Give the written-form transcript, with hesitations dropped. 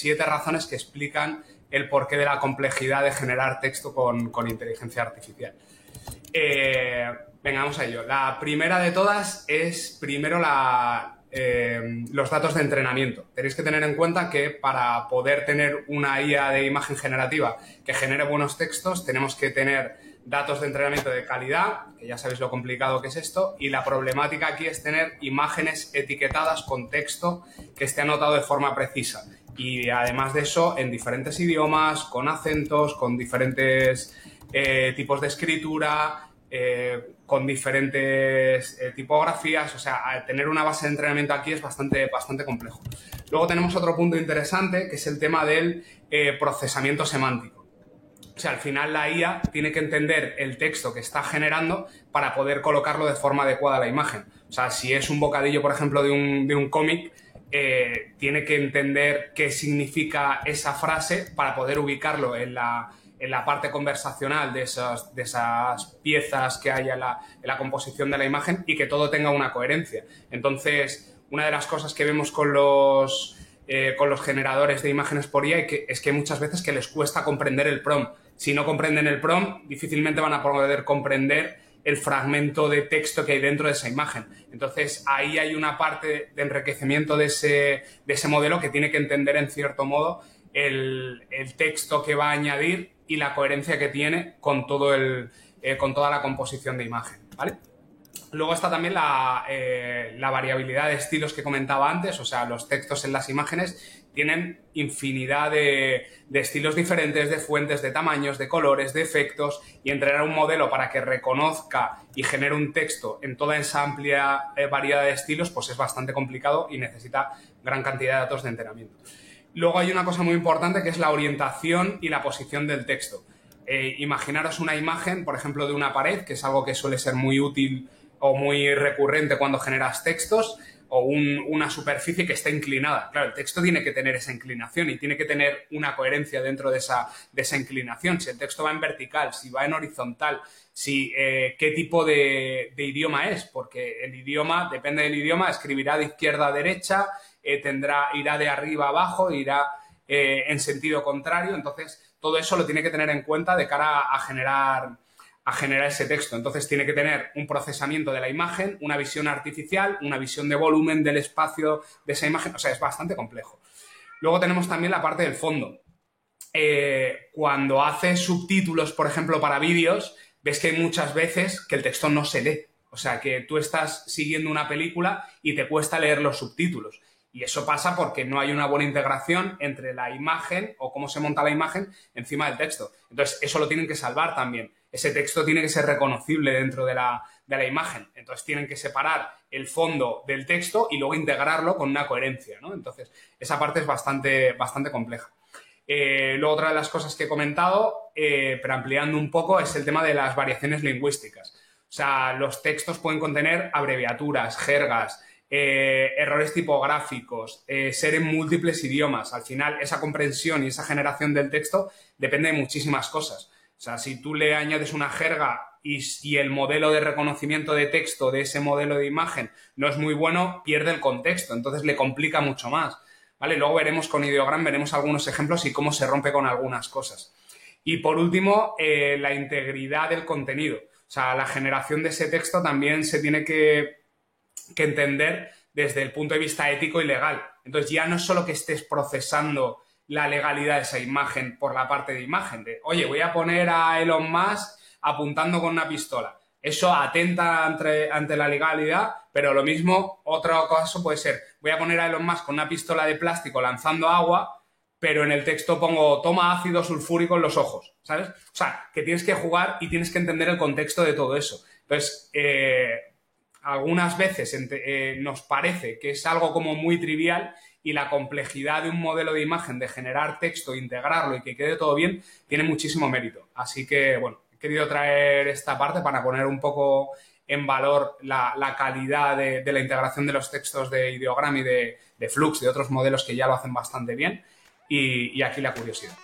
7 razones que explican el porqué de la complejidad de generar texto con inteligencia artificial. Venga, vamos a ello. La primera de todas es primero los datos de entrenamiento. Tenéis que tener en cuenta que para poder tener una IA de imagen generativa que genere buenos textos, tenemos que tener datos de entrenamiento de calidad, que ya sabéis lo complicado que es esto, y la problemática aquí es tener imágenes etiquetadas con texto que esté anotado de forma precisa. Y además de eso, en diferentes idiomas, con acentos, con diferentes tipos de escritura, con diferentes tipografías. O sea, tener una base de entrenamiento aquí es bastante complejo. Luego tenemos otro punto interesante, que es el tema del procesamiento semántico. O sea, al final la IA tiene que entender el texto que está generando para poder colocarlo de forma adecuada a la imagen. O sea, si es un bocadillo, por ejemplo, de un cómic, tiene que entender qué significa esa frase para poder ubicarlo en la parte conversacional de esas piezas que hay en la composición de la imagen y que todo tenga una coherencia. Entonces, una de las cosas que vemos con los generadores de imágenes por IA es que muchas veces que les cuesta comprender el prompt. Si no comprenden el prompt, difícilmente van a poder comprender el fragmento de texto que hay dentro de esa imagen. Entonces, ahí hay una parte de enriquecimiento de ese modelo que tiene que entender, en cierto modo, el texto que va a añadir y la coherencia que tiene con toda la composición de imagen, ¿vale? Luego está también la variabilidad de estilos que comentaba antes. O sea, los textos en las imágenes tienen infinidad de estilos diferentes, de fuentes, de tamaños, de colores, de efectos, y entrenar un modelo para que reconozca y genere un texto en toda esa amplia variedad de estilos, pues es bastante complicado y necesita gran cantidad de datos de entrenamiento. Luego hay una cosa muy importante, que es la orientación y la posición del texto. Imaginaros una imagen, por ejemplo, de una pared, que es algo que suele ser muy útil o muy recurrente cuando generas textos, o una superficie que está inclinada. Claro, el texto tiene que tener esa inclinación y tiene que tener una coherencia dentro de esa inclinación. Si el texto va en vertical, si va en horizontal, qué tipo de idioma es, porque el idioma, depende del idioma, escribirá de izquierda a derecha, irá de arriba a abajo, irá en sentido contrario. Entonces, todo eso lo tiene que tener en cuenta de cara a generar ese texto. Entonces tiene que tener un procesamiento de la imagen, una visión artificial, una visión de volumen del espacio de esa imagen. O sea, es bastante complejo. Luego tenemos también la parte del fondo. Cuando haces subtítulos, por ejemplo, para vídeos, ves que hay muchas veces que el texto no se lee. O sea, que tú estás siguiendo una película y te cuesta leer los subtítulos. Y eso pasa porque no hay una buena integración entre la imagen o cómo se monta la imagen encima del texto. Entonces, eso lo tienen que salvar también. Ese texto tiene que ser reconocible dentro de la imagen. Entonces, tienen que separar el fondo del texto y luego integrarlo con una coherencia, ¿no? Entonces, esa parte es bastante compleja. Luego, otra de las cosas que he comentado, pero ampliando un poco, es el tema de las variaciones lingüísticas. O sea, los textos pueden contener abreviaturas, jergas, errores tipográficos, ser en múltiples idiomas. Al final, esa comprensión y esa generación del texto depende de muchísimas cosas. O sea, si tú le añades una jerga y el modelo de reconocimiento de texto de ese modelo de imagen no es muy bueno, pierde el contexto. Entonces, le complica mucho más, ¿vale? Luego veremos con Ideogram, veremos algunos ejemplos y cómo se rompe con algunas cosas. Y por último, la integridad del contenido. O sea, la generación de ese texto también se tiene que entender desde el punto de vista ético y legal. Entonces, ya no es solo que estés procesando la legalidad de esa imagen por la parte de imagen, de, oye, voy a poner a Elon Musk apuntando con una pistola. Eso atenta ante la legalidad, pero lo mismo, otro caso puede ser, voy a poner a Elon Musk con una pistola de plástico lanzando agua, pero en el texto pongo, toma ácido sulfúrico en los ojos, ¿sabes? O sea, que tienes que jugar y tienes que entender el contexto de todo eso. Entonces, algunas veces nos parece que es algo como muy trivial y la complejidad de un modelo de imagen, de generar texto, integrarlo y que quede todo bien, tiene muchísimo mérito. Así que, bueno, he querido traer esta parte para poner un poco en valor la calidad de la integración de los textos de Ideogram y de Flux, de otros modelos que ya lo hacen bastante bien. Y aquí la curiosidad.